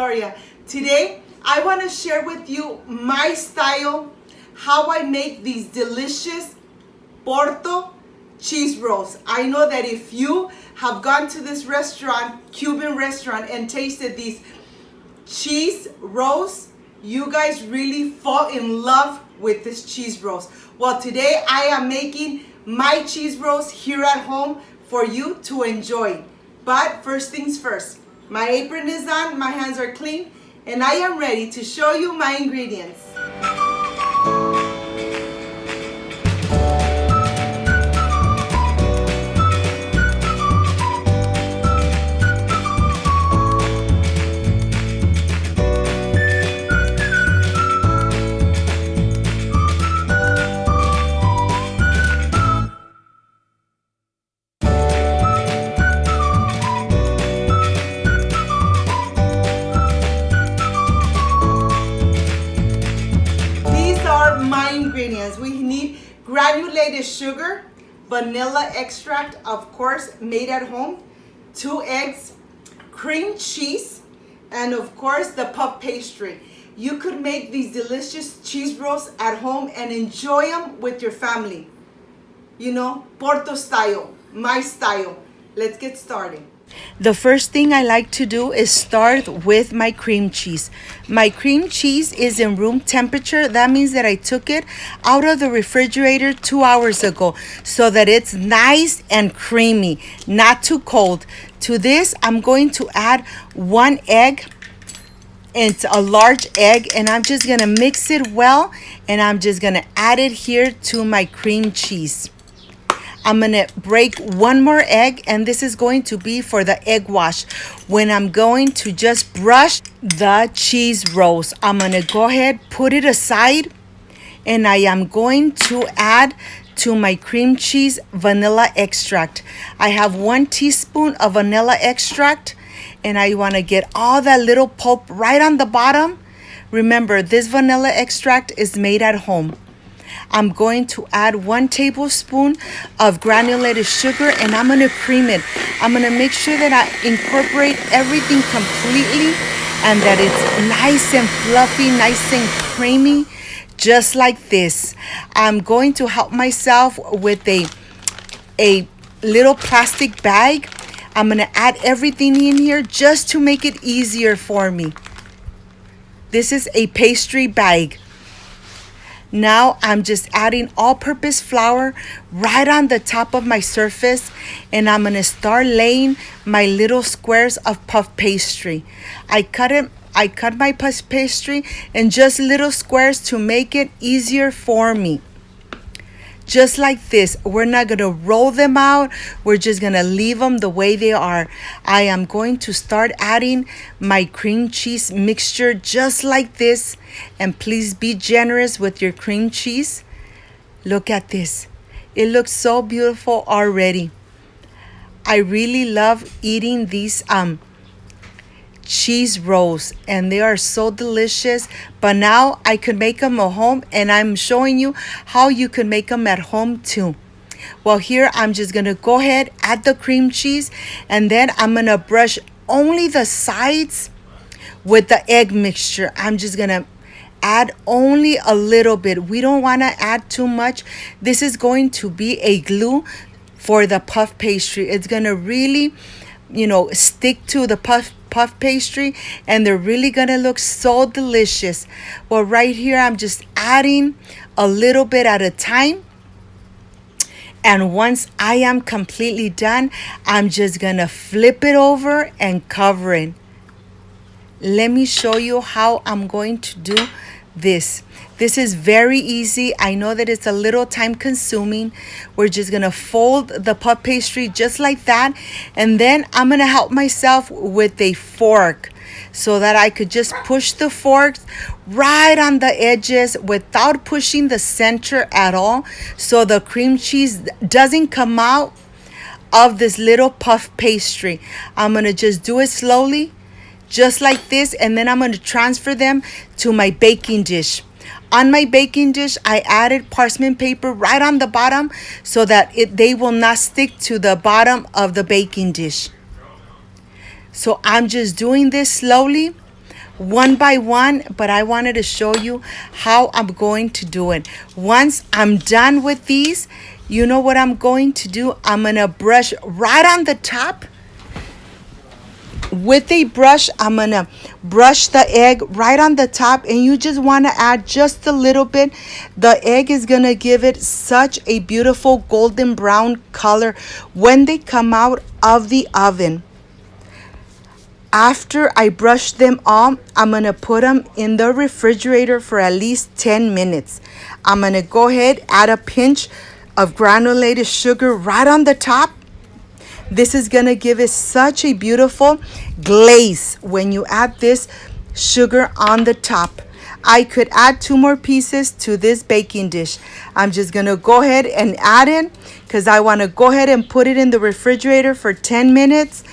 Gloria. Today, I want to share with you my style, how I make these delicious Porto cheese rolls. I know that if you have gone to this restaurant, Cuban restaurant, and tasted these cheese rolls, you guys really fall in love with this cheese rolls. Well, today I am making my cheese rolls here at home for you to enjoy. But first things first, my apron is on, my hands are clean, and I am ready to show you my ingredients. My ingredients: we need granulated sugar, vanilla extract, of course made at home, 2 eggs, cream cheese, and of course the puff pastry. You could make these delicious cheese rolls at home and enjoy them with your family. You know, Porto style, my style. Let's get started. The first thing I like to do is start with my cream cheese. My cream cheese is in room temperature. That means that I took it out of the refrigerator 2 hours ago so that it's nice and creamy, not too cold. To this, I'm going to add 1 egg. It's a large egg, and I'm just gonna mix it well, and I'm just gonna add it here to my cream cheese. I'm gonna break 1 more egg, and this is going to be for the egg wash when I'm going to just brush the cheese rolls. I'm gonna go ahead, put it aside, and I am going to add to my cream cheese vanilla extract. I have 1 teaspoon of vanilla extract, and I wanna get all that little pulp right on the bottom. Remember, this vanilla extract is made at home. I'm going to add 1 tablespoon of granulated sugar, and I'm going to cream it. I'm going to make sure that I incorporate everything completely and that it's nice and fluffy, nice and creamy, just like this. I'm going to help myself with a little plastic bag. I'm going to add everything in here just to make it easier for me. This is a pastry bag. Now I'm just adding all-purpose flour right on the top of my surface, and I'm gonna start laying my little squares of puff pastry. I cut my puff pastry in just little squares to make it easier for me. Just like this. We're not gonna roll them out. We're just gonna leave them the way they are. I am going to start adding my cream cheese mixture just like this. And please be generous with your cream cheese. Look at this. It looks so beautiful already. I really love eating these cheese rolls, and they are so delicious. But now I could make them at home, and I'm showing you how you can make them at home too. Well, here I'm just gonna go ahead, add the cream cheese, and then I'm gonna brush only the sides with the egg mixture. I'm just gonna add only a little bit. We don't want to add too much. This is going to be a glue for the puff pastry. It's gonna really, stick to the puff pastry, and they're really gonna look so delicious. Well, right here I'm just adding a little bit at a time, and once I am completely done, I'm just gonna flip it over and cover it. Let me show you how I'm going to do this. This is very easy. I know that it's a little time consuming. We're just gonna fold the puff pastry just like that, and then I'm gonna help myself with a fork so that I could just push the fork right on the edges without pushing the center at all, so the cream cheese doesn't come out of this little puff pastry. I'm gonna just do it slowly, just like this, and then I'm gonna transfer them to my baking dish. On my baking dish, I added parchment paper right on the bottom so that they will not stick to the bottom of the baking dish. So I'm just doing this slowly one by one, but I wanted to show you how I'm going to do it. Once I'm done with these, you know what I'm going to do? I'm gonna brush right on the top. With a brush, I'm gonna brush the egg right on the top, and you just want to add just a little bit. The egg is gonna give it such a beautiful golden brown color when they come out of the oven. After I brush them all, I'm gonna put them in the refrigerator for at least 10 minutes. I'm gonna go ahead, add a pinch of granulated sugar right on the top. This is gonna give it such a beautiful glaze when you add this sugar on the top. I could add 2 more pieces to this baking dish. I'm just gonna go ahead and add it because I wanna go ahead and put it in the refrigerator for 10 minutes.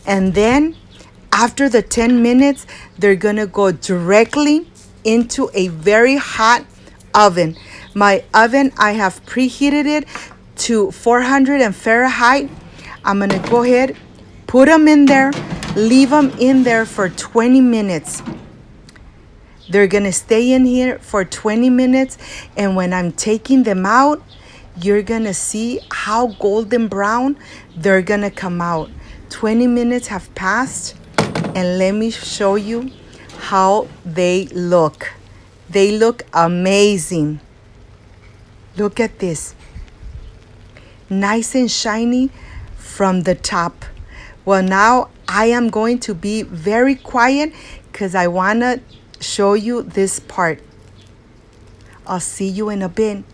And then after the 10 minutes, they're gonna go directly into a very hot oven. My oven, I have preheated it to 400 Fahrenheit. I'm gonna go ahead, put them in there, leave them in there for 20 minutes. They're gonna stay in here for 20 minutes, and when I'm taking them out, you're gonna see how golden brown they're gonna come out. 20 minutes have passed, and let me show you how they look. They look amazing. Look at this. Nice and shiny from the top. Well, now I am going to be very quiet because I want to show you this part. I'll see you in a bit.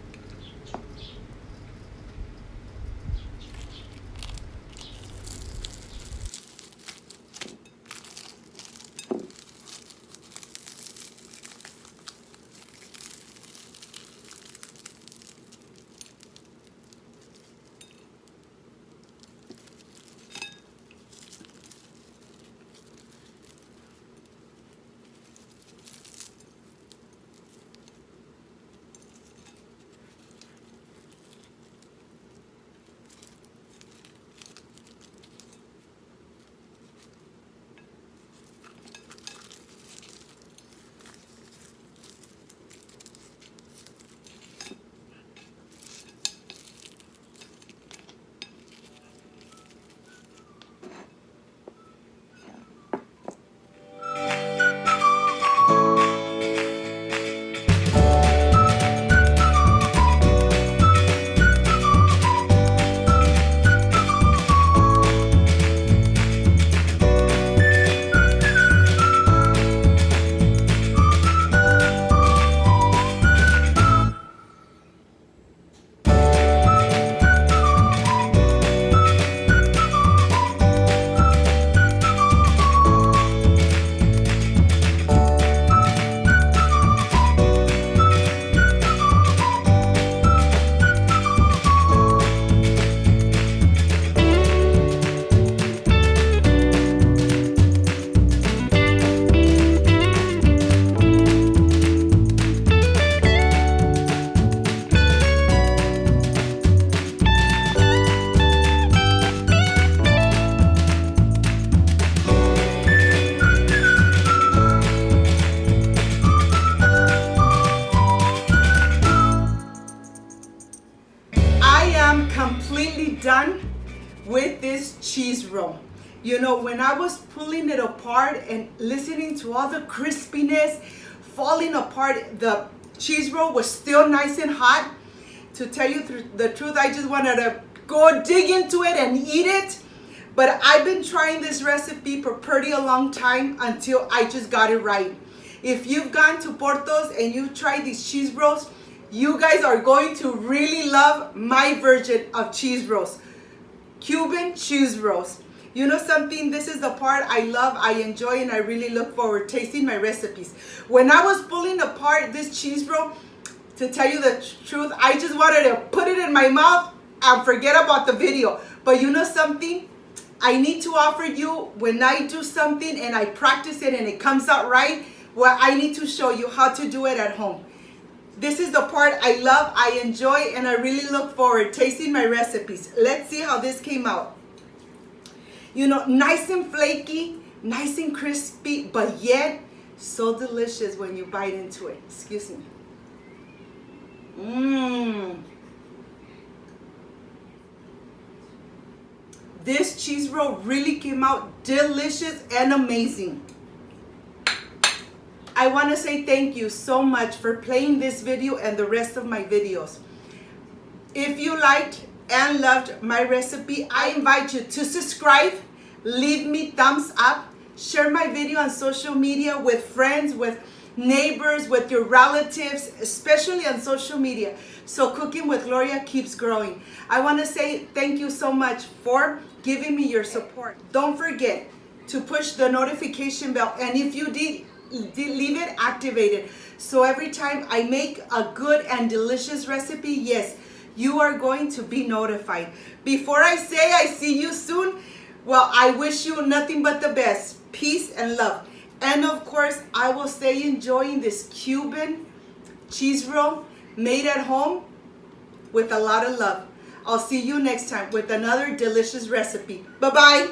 Completely done with this cheese roll. You know, when I was pulling it apart and listening to all the crispiness falling apart, the cheese roll was still nice and hot. To tell you the truth, I just wanted to go dig into it and eat it. But I've been trying this recipe for pretty a long time until I just got it right. If you've gone to Portos and you tried these cheese rolls, you guys are going to really love my version of cheese rolls. Cuban cheese rolls. You know something? This is the part I love, I enjoy, and I really look forward to tasting my recipes. When I was pulling apart this cheese roll, to tell you the truth, I just wanted to put it in my mouth and forget about the video. But you know something? I need to offer you, when I do something and I practice it and it comes out right, well, I need to show you how to do it at home. This is the part I love, I enjoy, and I really look forward to tasting my recipes. Let's see how this came out. You know, nice and flaky, nice and crispy, but yet So delicious when you bite into it. Excuse me. Mmm. This cheese roll really came out delicious and amazing. I want to say thank you so much for playing this video and the rest of my videos. If you liked and loved my recipe, I invite you to subscribe, leave me thumbs up, share my video on social media with friends, with neighbors, with your relatives, especially on social media, so Cooking with Gloria keeps growing. I want to say thank you so much for giving me your support. Don't forget to push the notification bell, and if you did leave it activated, so every time I make a good and delicious recipe, yes, you are going to be notified. Before I say I see you soon, well, I wish you nothing but the best, peace and love. And of course, I will stay enjoying this Cuban cheese roll made at home with a lot of love. I'll see you next time with another delicious recipe. Bye-bye.